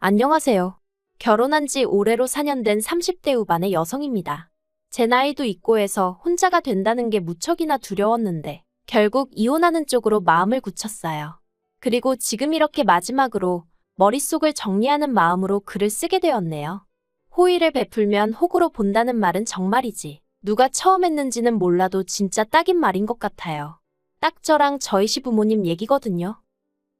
안녕하세요. 결혼한 지 올해로 4년 된 30대 후반의 여성입니다. 제 나이도 있고 해서 혼자가 된다는 게 무척이나 두려웠는데 결국 이혼하는 쪽으로 마음을 굳혔어요. 그리고 지금 이렇게 마지막으로 머릿속을 정리하는 마음으로 글을 쓰게 되었네요. 호의를 베풀면 호구로 본다는 말은 정말이지. 누가 처음 했는지는 몰라도 진짜 딱인 말인 것 같아요. 딱 저랑 저희 시부모님 얘기거든요.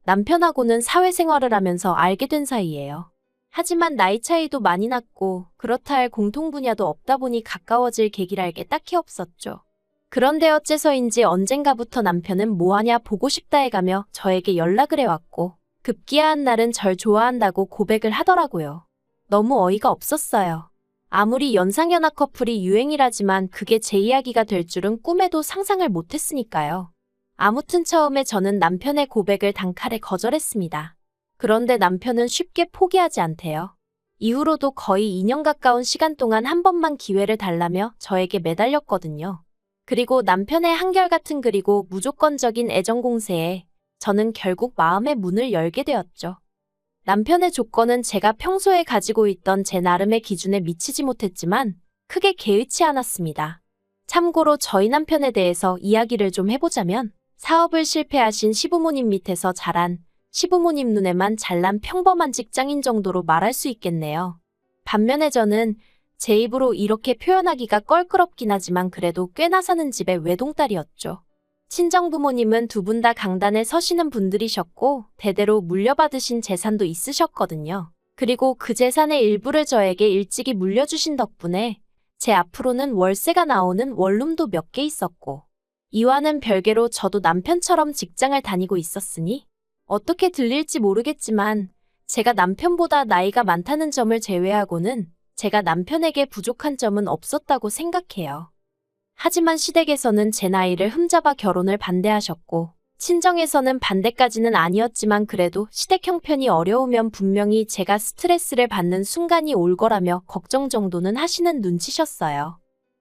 남편하고는 사회생활을 하면서 알게 된 사이예요. 하지만 나이 차이도 많이 났고 그렇다 할 공통 분야도 없다 보니 가까워질 계기랄 게 딱히 없었죠. 그런데 어째서인지 언젠가부터 남편은 뭐하냐 보고 싶다 해가며 저에게 연락을 해왔고 급기야 한 날은 절 좋아한다고 고백을 하더라고요. 너무 어이가 없었어요. 아무리 연상연하 커플이 유행이라지만 그게 제 이야기가 될 줄은 꿈에도 상상을 못했으니까요. 아무튼 처음에 저는 남편의 고백을 단칼에 거절했습니다. 그런데 남편은 쉽게 포기하지 않대요. 이후로도 거의 2년 가까운 시간 동안 한 번만 기회를 달라며 저에게 매달렸거든요. 그리고 남편의 한결같은 그리고 무조건적인 애정 공세에 저는 결국 마음의 문을 열게 되었죠. 남편의 조건은 제가 평소에 가지고 있던 제 나름의 기준에 미치지 못했지만 크게 개의치 않았습니다. 참고로 저희 남편에 대해서 이야기를 좀 해보자면 사업을 실패하신 시부모님 밑에서 자란 시부모님 눈에만 잘난 평범한 직장인 정도로 말할 수 있겠네요. 반면에 저는 제 입으로 이렇게 표현하기가 껄끄럽긴 하지만 그래도 꽤나 사는 집의 외동딸이었죠. 친정부모님은 두 분 다 강단에 서시는 분들이셨고 대대로 물려받으신 재산도 있으셨거든요. 그리고 그 재산의 일부를 저에게 일찍이 물려주신 덕분에 제 앞으로는 월세가 나오는 원룸도 몇 개 있었고 이와는 별개로 저도 남편처럼 직장을 다니고 있었으니 어떻게 들릴지 모르겠지만 제가 남편보다 나이가 많다는 점을 제외하고는 제가 남편에게 부족한 점은 없었다고 생각해요. 하지만 시댁에서는 제 나이를 흠잡아 결혼을 반대하셨고 친정에서는 반대까지는 아니었지만 그래도 시댁 형편이 어려우면 분명히 제가 스트레스를 받는 순간이 올 거라며 걱정 정도는 하시는 눈치셨어요.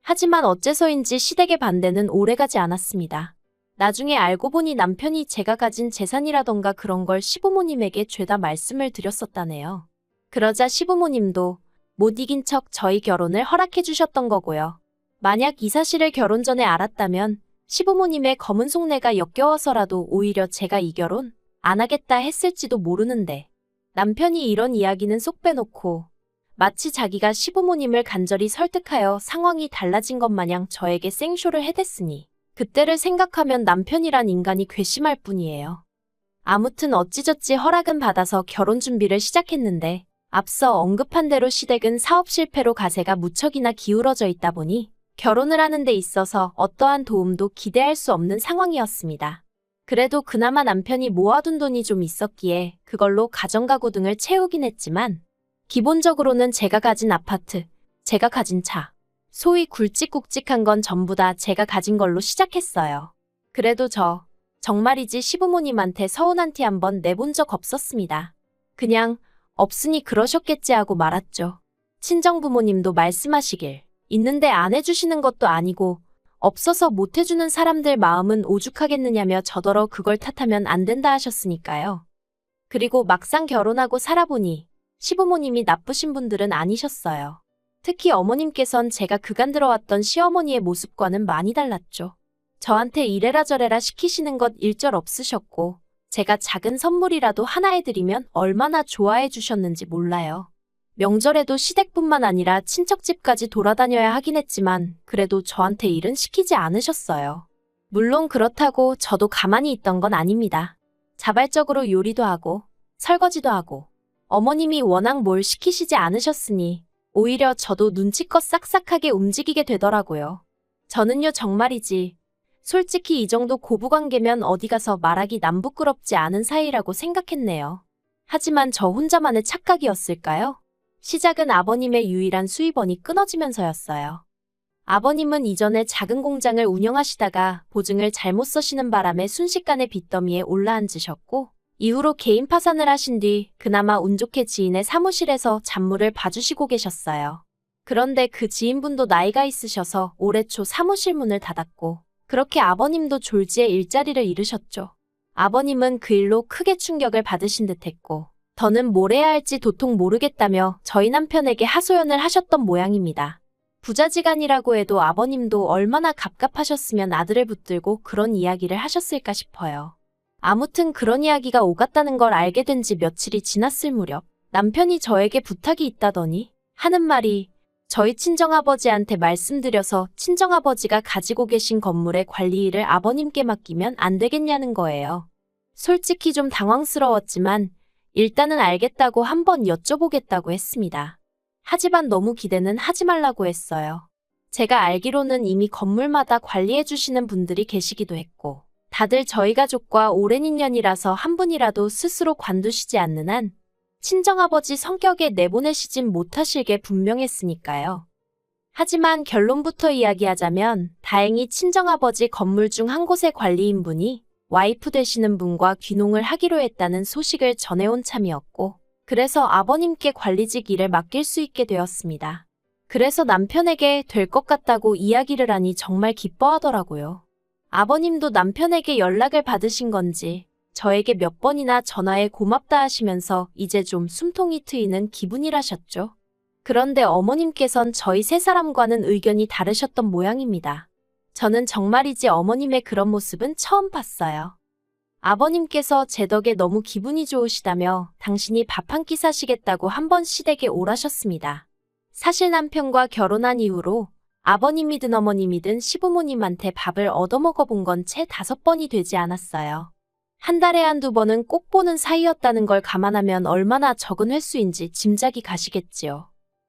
하지만 어째서인지 시댁의 반대는 오래가지 않았습니다. 나중에 알고 보니 남편이 제가 가진 재산이라던가 그런 걸 시부모님에게 죄다 말씀을 드렸었다네요. 그러자 시부모님도 못 이긴 척 저희 결혼을 허락해 주셨던 거고요. 만약 이 사실을 결혼 전에 알았다면 시부모님의 검은 속내가 역겨워서라도 오히려 제가 이 결혼 안 하겠다 했을지도 모르는데 남편이 이런 이야기는 쏙 빼놓고 마치 자기가 시부모님을 간절히 설득하여 상황이 달라진 것 마냥 저에게 생쇼를 해댔으니 그때를 생각하면 남편이란 인간이 괘씸할 뿐이에요. 아무튼 어찌저찌 허락은 받아서 결혼 준비를 시작했는데 앞서 언급한 대로 시댁은 사업 실패로 가세가 무척이나 기울어져 있다 보니 결혼을 하는 데 있어서 어떠한 도움도 기대할 수 없는 상황이었습니다. 그래도 그나마 남편이 모아둔 돈이 좀 있었기에 그걸로 가정가구 등을 채우긴 했지만 기본적으로는 제가 가진 아파트, 제가 가진 차, 소위 굵직굵직한 건 전부 다 제가 가진 걸로 시작했어요. 그래도 정말이지 시부모님한테 서운한 티 한 번 내본 적 없었습니다. 그냥 없으니 그러셨겠지 하고 말았죠. 친정부모님도 말씀하시길 있는데 안 해주시는 것도 아니고 없어서 못 해주는 사람들 마음은 오죽하겠느냐며 저더러 그걸 탓하면 안 된다 하셨으니까요. 그리고 막상 결혼하고 살아보니 시부모님이 나쁘신 분들은 아니셨어요. 특히 어머님께선 제가 그간 들어왔던 시어머니의 모습과는 많이 달랐죠. 저한테 이래라 저래라 시키시는 것 일절 없으셨고 제가 작은 선물이라도 하나 해드리면 얼마나 좋아해 주셨는지 몰라요. 명절에도 시댁뿐만 아니라 친척집까지 돌아다녀야 하긴 했지만 그래도 저한테 일은 시키지 않으셨어요. 물론 그렇다고 저도 가만히 있던 건 아닙니다. 자발적으로 요리도 하고 설거지도 하고 어머님이 워낙 뭘 시키시지 않으셨으니 오히려 저도 눈치껏 싹싹하게 움직이게 되더라고요. 저는요 정말이지 솔직히 이 정도 고부관계면 어디 가서 말하기 남 부끄럽지 않은 사이라고 생각했네요. 하지만 저 혼자만의 착각이었을까요? 시작은 아버님의 유일한 수입원이 끊어지면서였어요. 아버님은 이전에 작은 공장을 운영하시다가 보증을 잘못 써시는 바람에 순식간에 빚더미에 올라앉으셨고 이후로 개인 파산을 하신 뒤 그나마 운 좋게 지인의 사무실에서 잡무를 봐주시고 계셨어요. 그런데 그 지인분도 나이가 있으셔서 올해 초 사무실 문을 닫았고 그렇게 아버님도 졸지에 일자리를 잃으셨죠. 아버님은 그 일로 크게 충격을 받으신 듯했고 더는 뭘 해야 할지 도통 모르겠다며 저희 남편에게 하소연을 하셨던 모양입니다. 부자지간이라고 해도 아버님도 얼마나 갑갑하셨으면 아들을 붙들고 그런 이야기를 하셨을까 싶어요. 아무튼 그런 이야기가 오갔다는 걸 알게 된 지 며칠이 지났을 무렵 남편이 저에게 부탁이 있다더니 하는 말이 저희 친정아버지한테 말씀드려서 친정아버지가 가지고 계신 건물의 관리 일을 아버님께 맡기면 안 되겠냐는 거예요. 솔직히 좀 당황스러웠지만 일단은 알겠다고 한번 여쭤보겠다고 했습니다. 하지만 너무 기대는 하지 말라고 했어요. 제가 알기로는 이미 건물마다 관리해 주시는 분들이 계시기도 했고 다들 저희 가족과 오랜 인연이라서 한 분이라도 스스로 관두시지 않는 한 친정아버지 성격에 내보내시진 못하실 게 분명했으니까요. 하지만 결론부터 이야기하자면 다행히 친정아버지 건물 중 한 곳의 관리인분이 와이프 되시는 분과 귀농을 하기로 했다는 소식을 전해온 참이었고 그래서 아버님께 관리직 일을 맡길 수 있게 되었습니다. 그래서 남편에게 될 것 같다고 이야기를 하니 정말 기뻐하더라고요. 아버님도 남편에게 연락을 받으신 건지 저에게 몇 번이나 전화해 고맙다 하시면서 이제 좀 숨통이 트이는 기분이라셨죠. 그런데 어머님께선 저희 세 사람과는 의견이 다르셨던 모양입니다. 저는 정말이지 어머님의 그런 모습은 처음 봤어요. 아버님께서 제 덕에 너무 기분이 좋으시다며 당신이 밥 한 끼 사시겠다고 한번 시댁에 오라셨습니다. 사실 남편과 결혼한 이후로 아버님이든 어머님이든 시부모님한테 밥을 얻어먹어 본 건 채 5번이 되지 않았어요. 한 달에 한두 번은 꼭 보는 사이였다는 걸 감안하면 얼마나 적은 횟수인지 짐작이 가시겠지요.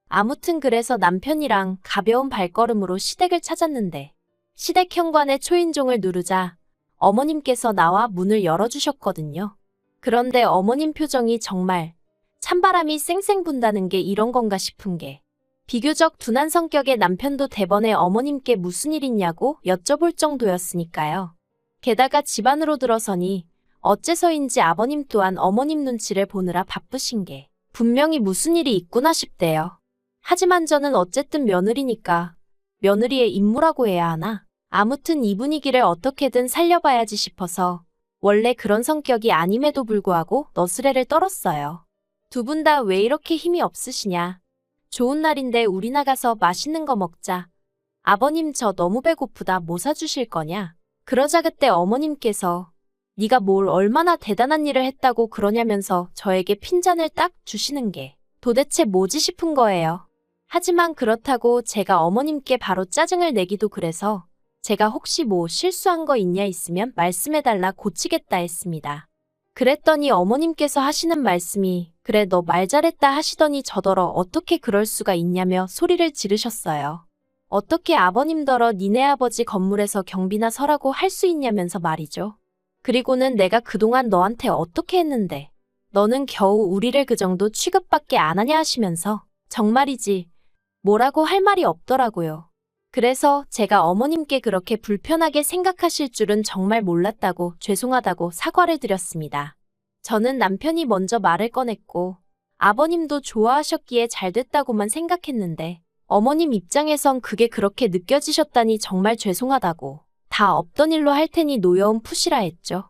아무튼 그래서 남편이랑 가벼운 발걸음으로 시댁을 찾았는데 시댁 현관에 초인종을 누르자 어머님께서 나와 문을 열어주셨거든요. 그런데 어머님 표정이 정말 찬바람이 쌩쌩 분다는 게 이런 건가 싶은 게 비교적 둔한 성격의 남편도 대번에 어머님께 무슨 일 있냐고 여쭤볼 정도였으니까요. 게다가 집 안으로 들어서니 어째서인지 아버님 또한 어머님 눈치를 보느라 바쁘신 게 분명히 무슨 일이 있구나 싶대요. 하지만 저는 어쨌든 며느리니까 며느리의 임무라고 해야 하나? 아무튼 이 분위기를 어떻게든 살려봐야지 싶어서 원래 그런 성격이 아님에도 불구하고 너스레를 떨었어요. 두 분 다 왜 이렇게 힘이 없으시냐? 좋은 날인데 우리 나가서 맛있는 거 먹자. 아버님 저 너무 배고프다 뭐 사주실 거냐? 그러자 그때 어머님께서 네가 뭘 얼마나 대단한 일을 했다고 그러냐면서 저에게 핀잔을 딱 주시는 게 도대체 뭐지 싶은 거예요. 하지만 그렇다고 제가 어머님께 바로 짜증을 내기도 그래서 제가 혹시 뭐 실수한 거 있냐 있으면 말씀해달라 고치겠다 했습니다. 그랬더니 어머님께서 하시는 말씀이 그래 너 말 잘했다 하시더니 저더러 어떻게 그럴 수가 있냐며 소리를 지르셨어요. 어떻게 아버님더러 니네 아버지 건물에서 경비나 서라고 할 수 있냐면서 말이죠. 그리고는 내가 그동안 너한테 어떻게 했는데 너는 겨우 우리를 그 정도 취급밖에 안 하냐 하시면서 정말이지 뭐라고 할 말이 없더라고요. 그래서 제가 어머님께 그렇게 불편하게 생각하실 줄은 정말 몰랐다고 죄송하다고 사과를 드렸습니다. 저는 남편이 먼저 말을 꺼냈고 아버님도 좋아하셨기에 잘 됐다고만 생각했는데 어머님 입장에선 그게 그렇게 느껴지셨다니 정말 죄송하다고 다 없던 일로 할 테니 노여움 푸시라 했죠.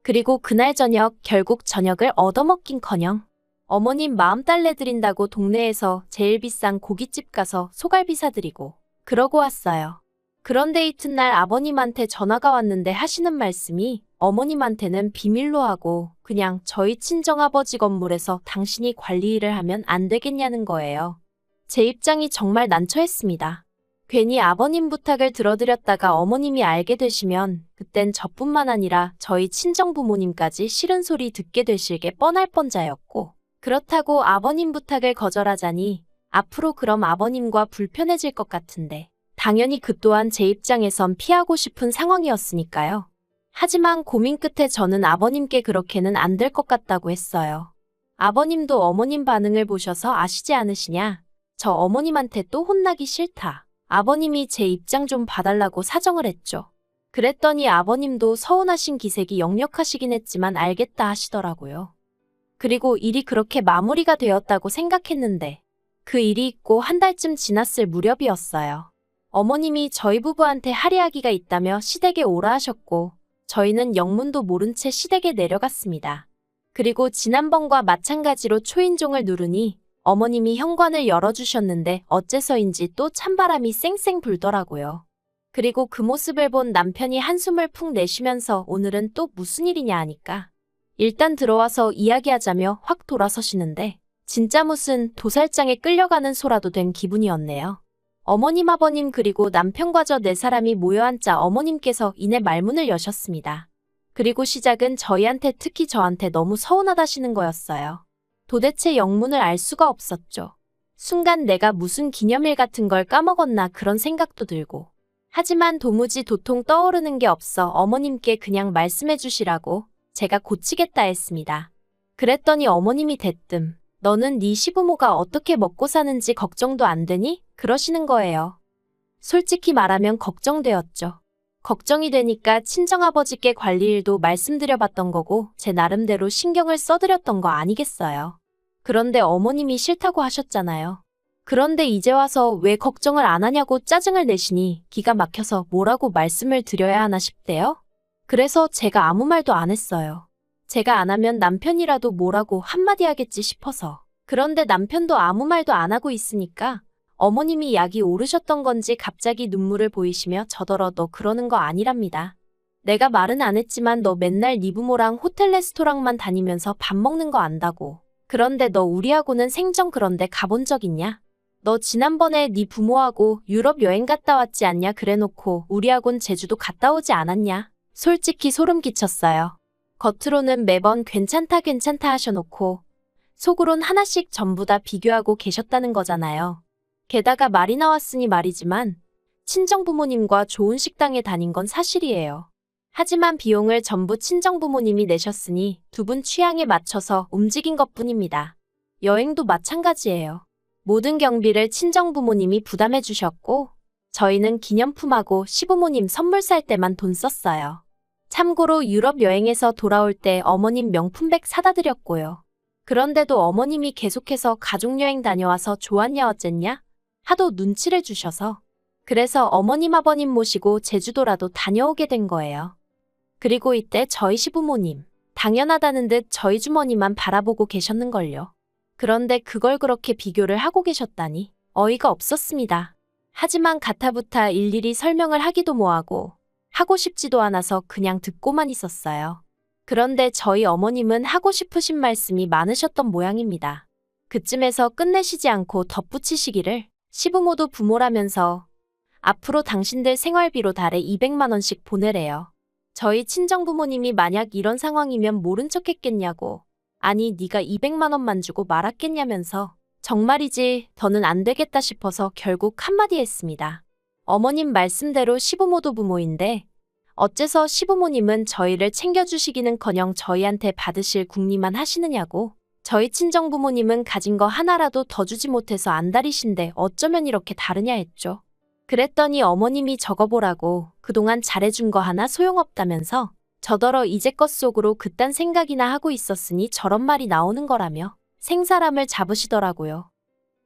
그리고 그날 저녁 결국 저녁을 얻어먹긴커녕 어머님 마음 달래드린다고 동네에서 제일 비싼 고깃집 가서 소갈비 사드리고 그러고 왔어요. 그런데 이튿날 아버님한테 전화가 왔는데 하시는 말씀이 어머님한테는 비밀로 하고 그냥 저희 친정아버지 건물에서 당신이 관리 일을 하면 안 되겠냐는 거예요. 제 입장이 정말 난처했습니다. 괜히 아버님 부탁을 들어드렸다가 어머님이 알게 되시면 그땐 저뿐만 아니라 저희 친정부모님까지 싫은 소리 듣게 되실 게 뻔할 뻔자였고 그렇다고 아버님 부탁을 거절하자니 앞으로 그럼 아버님과 불편해질 것 같은데 당연히 그 또한 제 입장에선 피하고 싶은 상황이었으니까요. 하지만 고민 끝에 저는 아버님께 그렇게는 안 될 것 같다고 했어요. 아버님도 어머님 반응을 보셔서 아시지 않으시냐? 저 어머님한테 또 혼나기 싫다. 아버님이 제 입장 좀 봐달라고 사정을 했죠. 그랬더니 아버님도 서운하신 기색이 역력하시긴 했지만 알겠다 하시더라고요. 그리고 일이 그렇게 마무리가 되었다고 생각했는데 그 일이 있고 한 달쯤 지났을 무렵이었어요. 어머님이 저희 부부한테 할이야기가 있다며 시댁에 오라 하셨고 저희는 영문도 모른 채 시댁에 내려갔습니다. 그리고 지난번과 마찬가지로 초인종을 누르니 어머님이 현관을 열어주셨는데 어째서인지 또 찬바람이 쌩쌩 불더라고요. 그리고 그 모습을 본 남편이 한숨을 푹 내쉬면서 오늘은 또 무슨 일이냐 하니까 일단 들어와서 이야기하자며 확 돌아서시는데 진짜 무슨 도살장에 끌려가는 소라도 된 기분이었네요. 어머님, 아버님 그리고 남편과 저 네 사람이 모여 앉자 어머님께서 이내 말문을 여셨습니다. 그리고 시작은 저희한테 특히 저한테 너무 서운하다시는 거였어요. 도대체 영문을 알 수가 없었죠. 순간 내가 무슨 기념일 같은 걸 까먹었나 그런 생각도 들고. 하지만 도무지 도통 떠오르는 게 없어 어머님께 그냥 말씀해 주시라고 제가 고치겠다 했습니다. 그랬더니 어머님이 대뜸 너는 네 시부모가 어떻게 먹고 사는지 걱정도 안 되니? 그러시는 거예요. 솔직히 말하면 걱정되었죠. 걱정이 되니까 친정아버지께 관리 일도 말씀드려봤던 거고 제 나름대로 신경을 써드렸던 거 아니겠어요. 그런데 어머님이 싫다고 하셨잖아요. 그런데 이제 와서 왜 걱정을 안 하냐고 짜증을 내시니 기가 막혀서 뭐라고 말씀을 드려야 하나 싶대요. 그래서 제가 아무 말도 안 했어요. 제가 안 하면 남편이라도 뭐라고 한마디 하겠지 싶어서. 그런데 남편도 아무 말도 안 하고 있으니까 어머님이 약이 오르셨던 건지 갑자기 눈물을 보이시며 저더러 너 그러는 거 아니랍니다. 내가 말은 안 했지만 너 맨날 네 부모랑 호텔 레스토랑만 다니면서 밥 먹는 거 안다고. 그런데 너 우리하고는 생전 그런데 가본 적 있냐? 너 지난번에 네 부모하고 유럽 여행 갔다 왔지 않냐 그래놓고 우리하고는 제주도 갔다 오지 않았냐? 솔직히 소름 끼쳤어요. 겉으로는 매번 괜찮다 괜찮다 하셔놓고 속으론 하나씩 전부 다 비교하고 계셨다는 거잖아요. 게다가 말이 나왔으니 말이지만 친정부모님과 좋은 식당에 다닌 건 사실이에요. 하지만 비용을 전부 친정부모님이 내셨으니 두 분 취향에 맞춰서 움직인 것뿐입니다. 여행도 마찬가지예요. 모든 경비를 친정부모님이 부담해 주셨고 저희는 기념품하고 시부모님 선물 살 때만 돈 썼어요. 참고로 유럽 여행에서 돌아올 때 어머님 명품백 사다 드렸고요. 그런데도 어머님이 계속해서 가족여행 다녀와서 좋았냐 어쨌냐? 하도 눈치를 주셔서 그래서 어머님 아버님 모시고 제주도라도 다녀오게 된 거예요. 그리고 이때 저희 시부모님 당연하다는 듯 저희 주머니만 바라보고 계셨는걸요. 그런데 그걸 그렇게 비교를 하고 계셨다니 어이가 없었습니다. 하지만 가타부타 일일이 설명을 하기도 뭐하고 하고 싶지도 않아서 그냥 듣고만 있었어요. 그런데 저희 어머님은 하고 싶으신 말씀이 많으셨던 모양입니다. 그쯤에서 끝내시지 않고 덧붙이시기를 시부모도 부모라면서 앞으로 당신들 생활비로 달에 200만 원씩 보내래요. 저희 친정부모님이 만약 이런 상황이면 모른 척 했겠냐고. 아니 네가 200만 원만 주고 말았겠냐면서 정말이지 더는 안 되겠다 싶어서 결국 한마디 했습니다. 어머님 말씀대로 시부모도 부모인데 어째서 시부모님은 저희를 챙겨주시기는커녕 저희한테 받으실 궁리만 하시느냐고. 저희 친정부모님은 가진 거 하나라도 더 주지 못해서 안달이신데 어쩌면 이렇게 다르냐 했죠. 그랬더니 어머님이 적어보라고 그동안 잘해준 거 하나 소용없다면서 저더러 이제껏 속으로 그딴 생각이나 하고 있었으니 저런 말이 나오는 거라며 생사람을 잡으시더라고요.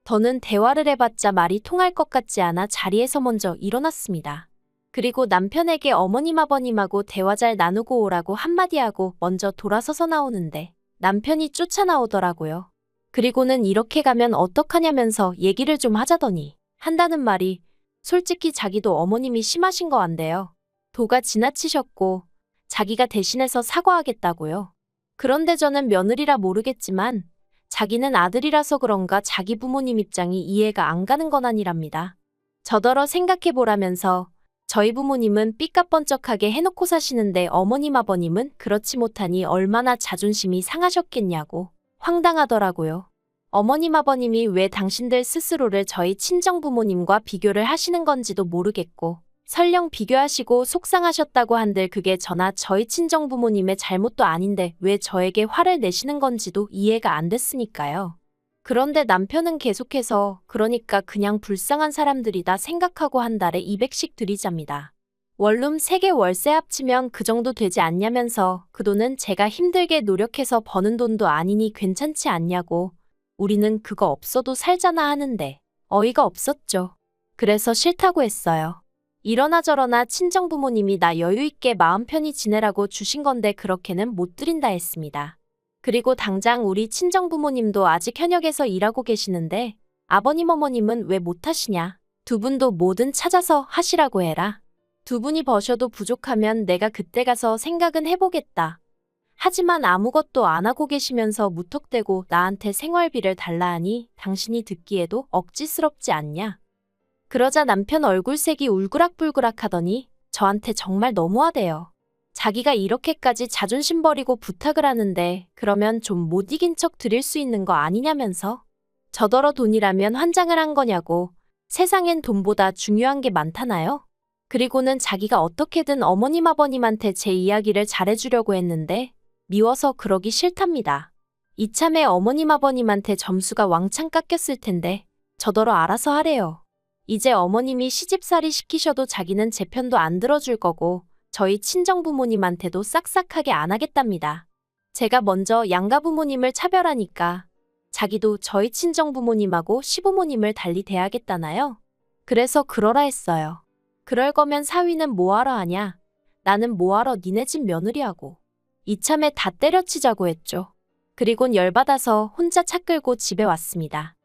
더는 대화를 해봤자 말이 통할 것 같지 않아 자리에서 먼저 일어났습니다. 그리고 남편에게 어머님 아버님하고 대화 잘 나누고 오라고 한마디 하고 먼저 돌아서서 나오는데 남편이 쫓아나오더라고요. 그리고는 이렇게 가면 어떡하냐면서 얘기를 좀 하자더니 한다는 말이 솔직히 자기도 어머님이 심하신 거 안돼요. 도가 지나치셨고 자기가 대신해서 사과하겠다고요. 그런데 저는 며느리라 모르겠지만 자기는 아들이라서 그런가 자기 부모님 입장이 이해가 안 가는 건 아니랍니다. 저더러 생각해보라면서 저희 부모님은 삐까뻔쩍하게 해놓고 사시는데 어머님 아버님은 그렇지 못하니 얼마나 자존심이 상하셨겠냐고 황당하더라고요. 어머님 아버님이 왜 당신들 스스로를 저희 친정부모님과 비교를 하시는 건지도 모르겠고 설령 비교하시고 속상하셨다고 한들 그게 저나 저희 친정부모님의 잘못도 아닌데 왜 저에게 화를 내시는 건지도 이해가 안 됐으니까요. 그런데 남편은 계속해서 그러니까 그냥 불쌍한 사람들이다 생각하고 한 달에 200씩 드리잡니다. 원룸 3개 월세 합치면 그 정도 되지 않냐면서 그 돈은 제가 힘들게 노력해서 버는 돈도 아니니 괜찮지 않냐고. 우리는 그거 없어도 살잖아 하는데 어이가 없었죠. 그래서 싫다고 했어요. 이러나 저러나 친정부모님이 나 여유있게 마음 편히 지내라고 주신 건데 그렇게는 못 드린다 했습니다. 그리고 당장 우리 친정부모님도 아직 현역에서 일하고 계시는데 아버님 어머님은 왜 못하시냐? 두 분도 뭐든 찾아서 하시라고 해라. 두 분이 버셔도 부족하면 내가 그때 가서 생각은 해보겠다. 하지만 아무것도 안 하고 계시면서 무턱대고 나한테 생활비를 달라 하니 당신이 듣기에도 억지스럽지 않냐? 그러자 남편 얼굴색이 울그락불그락 하더니 저한테 정말 너무하대요. 자기가 이렇게까지 자존심 버리고 부탁을 하는데 그러면 좀 못 이긴 척 드릴 수 있는 거 아니냐면서 저더러 돈이라면 환장을 한 거냐고 세상엔 돈보다 중요한 게 많다나요? 그리고는 자기가 어떻게든 어머님 아버님한테 제 이야기를 잘해주려고 했는데 미워서 그러기 싫답니다. 이참에 어머님 아버님한테 점수가 왕창 깎였을 텐데 저더러 알아서 하래요. 이제 어머님이 시집살이 시키셔도 자기는 제 편도 안 들어줄 거고 저희 친정부모님한테도 싹싹하게 안 하겠답니다. 제가 먼저 양가부모님을 차별하니까 자기도 저희 친정부모님하고 시부모님을 달리 대하겠다나요? 그래서 그러라 했어요. 그럴 거면 사위는 뭐하러 하냐? 나는 뭐하러 니네 집 며느리하고. 이참에 다 때려치자고 했죠. 그리곤 열받아서 혼자 차 끌고 집에 왔습니다.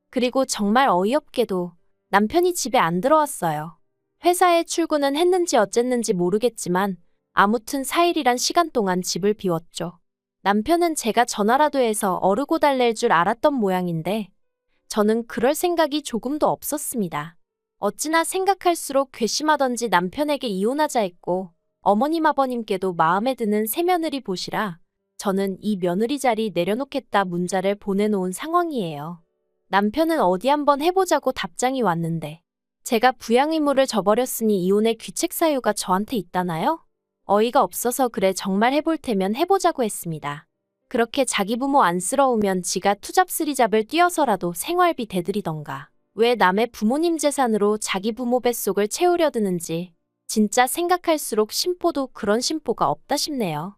그리고 정말 어이없게도 남편이 집에 안 들어왔어요. 회사에 출근은 했는지 어쨌는지 모르겠지만 아무튼 4일이란 시간 동안 집을 비웠죠. 남편은 제가 전화라도 해서 어르고 달랠 줄 알았던 모양인데 저는 그럴 생각이 조금도 없었습니다. 어찌나 생각할수록 괘씸하던지 남편에게 이혼하자 했고 어머님 아버님께도 마음에 드는 새며느리 보시라 저는 이 며느리 자리 내려놓겠다 문자를 보내놓은 상황이에요. 남편은 어디 한번 해보자고 답장이 왔는데 제가 부양 의무를 져버렸으니 이혼의 귀책 사유가 저한테 있다나요? 어이가 없어서 그래 정말 해볼 테면 해보자고 했습니다. 그렇게 자기 부모 안쓰러우면 지가 투잡스리잡을 뛰어서라도 생활비 대드리던가 왜 남의 부모님 재산으로 자기 부모 뱃속을 채우려 드는지 진짜 생각할수록 심보도 그런 심보가 없다 싶네요.